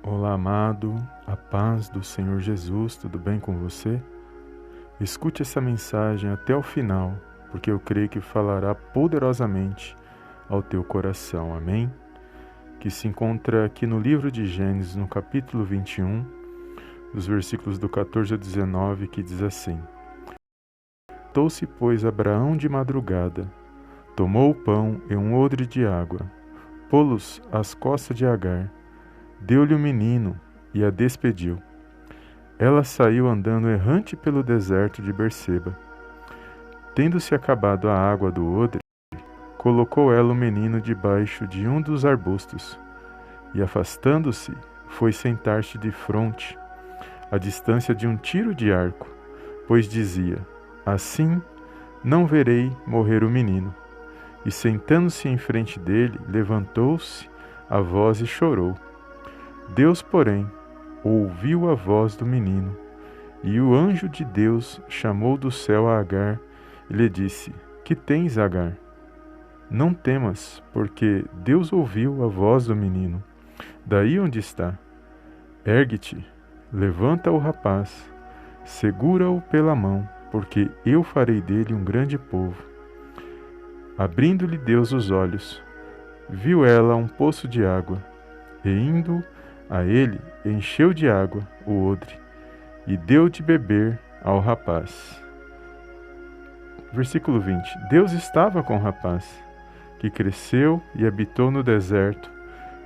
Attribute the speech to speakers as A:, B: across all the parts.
A: Olá, amado, a paz do Senhor Jesus, tudo bem com você? Escute essa mensagem até o final, porque eu creio que falará poderosamente ao teu coração, amém? Que se encontra aqui no livro de Gênesis, no capítulo 21, os versículos do 14 ao 19, que diz assim: Levantou-se, pois, Abraão de madrugada, tomou o pão e um odre de água, pô-los às costas de Agar, deu-lhe o menino e a despediu. Ela saiu andando errante pelo deserto de Berseba. Tendo-se acabado a água do odre, colocou ela o menino debaixo de um dos arbustos, e afastando-se, foi sentar-se de fronte, à distância de um tiro de arco, pois dizia: Assim não verei morrer o menino. E sentando-se em frente dele, levantou-se a voz e chorou. Deus, porém, ouviu a voz do menino, e o anjo de Deus chamou do céu a Agar e lhe disse: Que tens, Agar? Não temas, porque Deus ouviu a voz do menino. Daí onde está? Ergue-te, levanta o rapaz, segura-o pela mão, porque eu farei dele um grande povo. Abrindo-lhe Deus os olhos, viu ela um poço de água, e indo a ele, encheu de água o odre, e deu de beber ao rapaz. Versículo 20. Deus estava com o rapaz, que cresceu e habitou no deserto,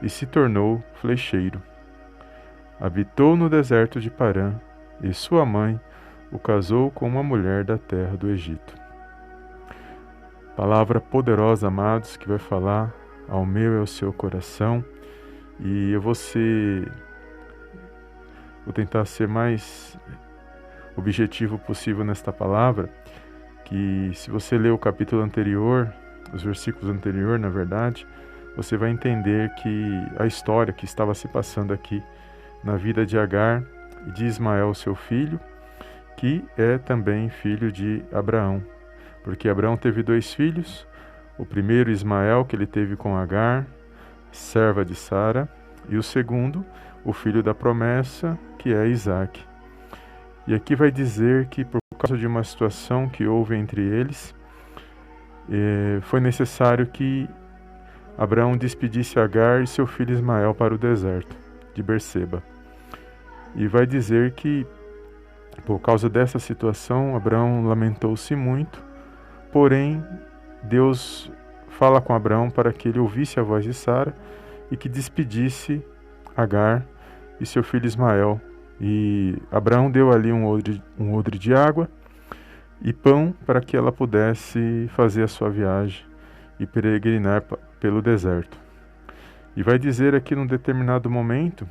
A: e se tornou flecheiro. Habitou no deserto de Parã, e sua mãe o casou com uma mulher da terra do Egito. Palavra poderosa, amados, que vai falar ao meu e ao seu coração. E eu vou tentar ser mais objetivo possível nesta palavra, que se você ler o capítulo anterior, os versículos anteriores, na verdade, você vai entender que a história que estava se passando aqui na vida de Agar e de Ismael, seu filho, que é também filho de Abraão, porque Abraão teve 2 filhos, o primeiro Ismael, que ele teve com Agar, serva de Sara, e o segundo, o filho da promessa, que é Isaque. E aqui vai dizer que por causa de uma situação que houve entre eles, foi necessário que Abraão despedisse Agar e seu filho Ismael para o deserto de Berseba. E vai dizer que por causa dessa situação, Abraão lamentou-se muito, porém Deus fala com Abraão para que ele ouvisse a voz de Sara e que despedisse Agar e seu filho Ismael. E Abraão deu ali um odre de água e pão para que ela pudesse fazer a sua viagem e peregrinar pelo deserto. E vai dizer aqui num determinado momento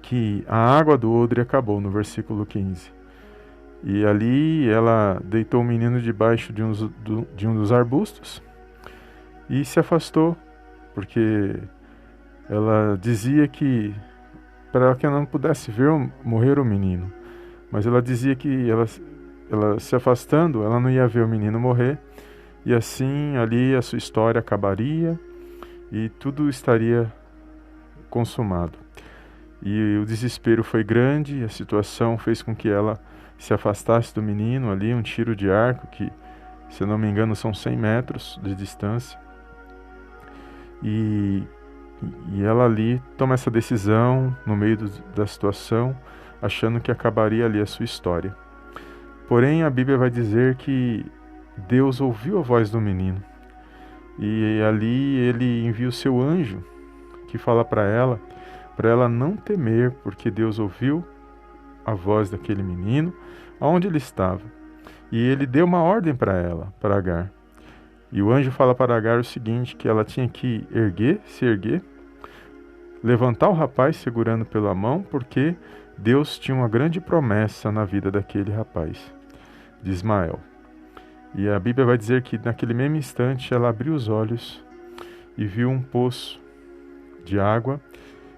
A: que a água do odre acabou, no versículo 15. E ali ela deitou o menino debaixo de um dos arbustos e se afastou, porque ela dizia que para que ela não pudesse ver morrer o menino, mas ela dizia que ela se afastando, ela não ia ver o menino morrer, e assim ali a sua história acabaria e tudo estaria consumado. E o desespero foi grande, a situação fez com que ela se afastasse do menino ali, um tiro de arco que, se eu não me engano, são 100 metros de distância. E ela ali toma essa decisão no meio da situação, achando que acabaria ali a sua história. Porém, a Bíblia vai dizer que Deus ouviu a voz do menino. E ali ele envia o seu anjo, que fala para ela não temer, porque Deus ouviu a voz daquele menino, aonde ele estava. E ele deu uma ordem para ela, para Agar. E o anjo fala para Agar o seguinte, que ela tinha que se erguer, levantar o rapaz segurando pela mão, porque Deus tinha uma grande promessa na vida daquele rapaz, de Ismael. E a Bíblia vai dizer que naquele mesmo instante ela abriu os olhos e viu um poço de água,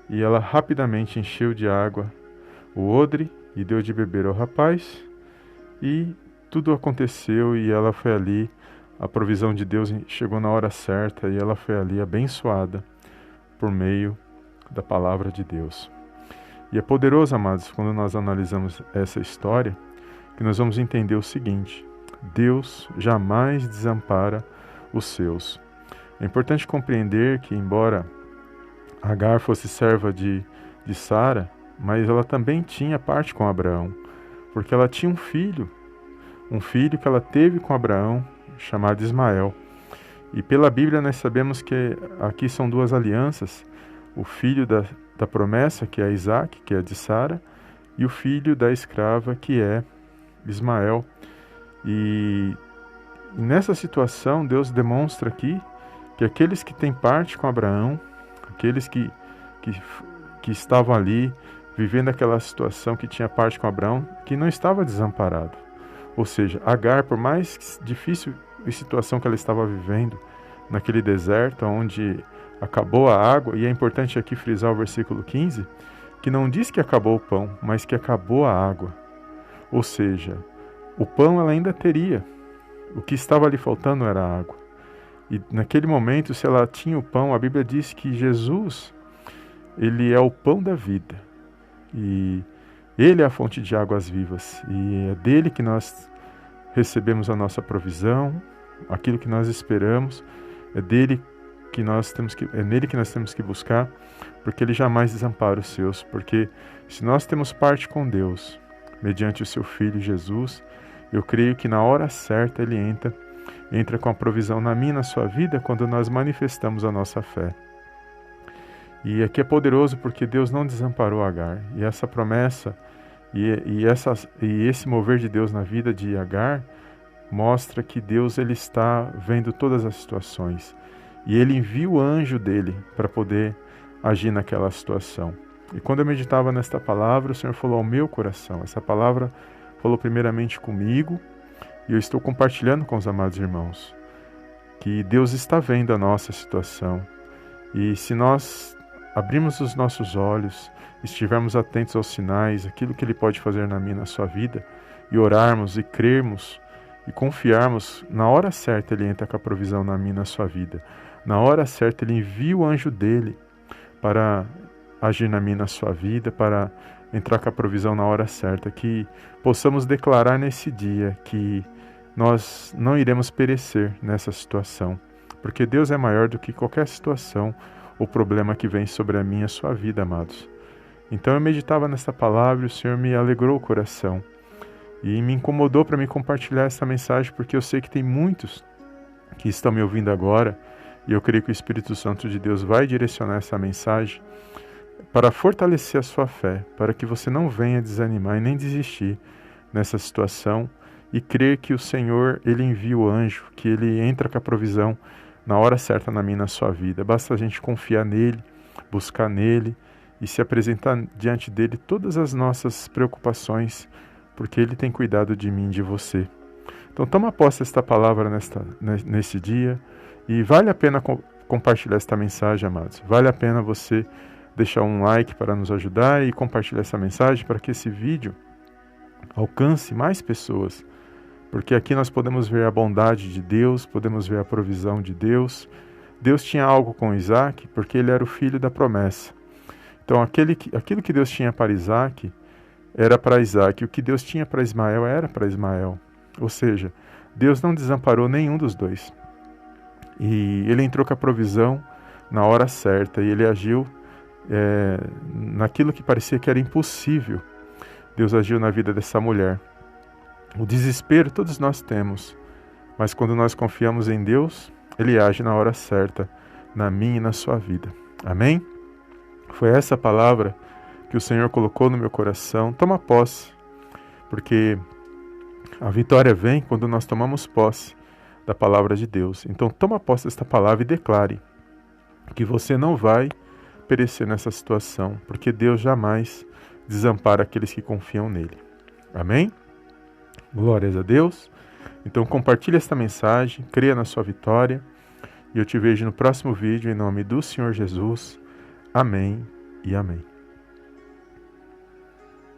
A: e ela rapidamente encheu de água o odre e deu de beber ao rapaz, e tudo aconteceu e ela foi ali. A provisão de Deus chegou na hora certa e ela foi ali abençoada por meio da palavra de Deus. E é poderoso, amados, quando nós analisamos essa história, que nós vamos entender o seguinte: Deus jamais desampara os seus. É importante compreender que, embora Agar fosse serva de Sara, mas ela também tinha parte com Abraão, porque ela tinha um filho que ela teve com Abraão, chamado Ismael. E pela Bíblia nós sabemos que aqui são duas alianças: o filho da promessa, que é Isaac, que é de Sara, e o filho da escrava, que é Ismael. E nessa situação Deus demonstra aqui que aqueles que têm parte com Abraão, aqueles que estavam ali vivendo aquela situação, que tinha parte com Abraão, que não estava desamparado. Ou seja, Agar, por mais difícil a situação que ela estava vivendo naquele deserto, onde acabou a água, e é importante aqui frisar o versículo 15, que não diz que acabou o pão, mas que acabou a água. Ou seja, o pão ela ainda teria, o que estava ali faltando era a água. E naquele momento, se ela tinha o pão, a Bíblia diz que Jesus, ele é o pão da vida. E ele é a fonte de águas vivas. E é dele que nós recebemos a nossa provisão, aquilo que nós esperamos, é nele que nós temos que buscar, porque ele jamais desampara os seus. Porque se nós temos parte com Deus, mediante o seu Filho Jesus, eu creio que na hora certa ele entra com a provisão na minha e na sua vida, quando nós manifestamos a nossa fé. E aqui é poderoso porque Deus não desamparou Agar. E essa promessa e esse mover de Deus na vida de Agar mostra que Deus ele está vendo todas as situações. E ele envia o anjo dele para poder agir naquela situação. E quando eu meditava nesta palavra, o Senhor falou ao meu coração. Essa palavra falou primeiramente comigo, e eu estou compartilhando com os amados irmãos que Deus está vendo a nossa situação. E se nós abrirmos os nossos olhos, estivermos atentos aos sinais, aquilo que Ele pode fazer na minha e na sua vida, e orarmos e crermos e confiarmos, na hora certa Ele entra com a provisão na minha e na sua vida. Na hora certa Ele envia o anjo dele para agir na minha e na sua vida, para entrar com a provisão na hora certa, que possamos declarar nesse dia que nós não iremos perecer nessa situação, porque Deus é maior do que qualquer situação ou problema que vem sobre a minha e a sua vida, amados. Então eu meditava nessa palavra e o Senhor me alegrou o coração e me incomodou para me compartilhar essa mensagem, porque eu sei que tem muitos que estão me ouvindo agora, e eu creio que o Espírito Santo de Deus vai direcionar essa mensagem para fortalecer a sua fé, para que você não venha desanimar e nem desistir nessa situação, e crer que o Senhor, Ele envia o anjo, que Ele entra com a provisão na hora certa na minha e na sua vida. Basta a gente confiar nele, buscar nele e se apresentar diante dele todas as nossas preocupações, porque Ele tem cuidado de mim e de você. Então toma posse desta palavra nesse dia, e vale a pena compartilhar esta mensagem, amados. Vale a pena você deixar um like para nos ajudar e compartilhar essa mensagem para que esse vídeo alcance mais pessoas. Porque aqui nós podemos ver a bondade de Deus, podemos ver a provisão de Deus. Deus tinha algo com Isaac, porque ele era o filho da promessa. Então aquilo que Deus tinha para Isaac era para Isaac, o que Deus tinha para Ismael era para Ismael. Ou seja, Deus não desamparou nenhum dos dois. E ele entrou com a provisão na hora certa, e ele agiu naquilo que parecia que era impossível. Deus agiu na vida dessa mulher. O desespero todos nós temos, mas quando nós confiamos em Deus, Ele age na hora certa, na minha e na sua vida. Amém? Foi essa palavra que o Senhor colocou no meu coração. Toma posse, porque a vitória vem quando nós tomamos posse da palavra de Deus. Então toma posse desta palavra e declare que você não vai perecer nessa situação, porque Deus jamais desampara aqueles que confiam nele. Amém? Glórias a Deus. Então compartilhe esta mensagem, creia na sua vitória, e eu te vejo no próximo vídeo em nome do Senhor Jesus. Amém e amém.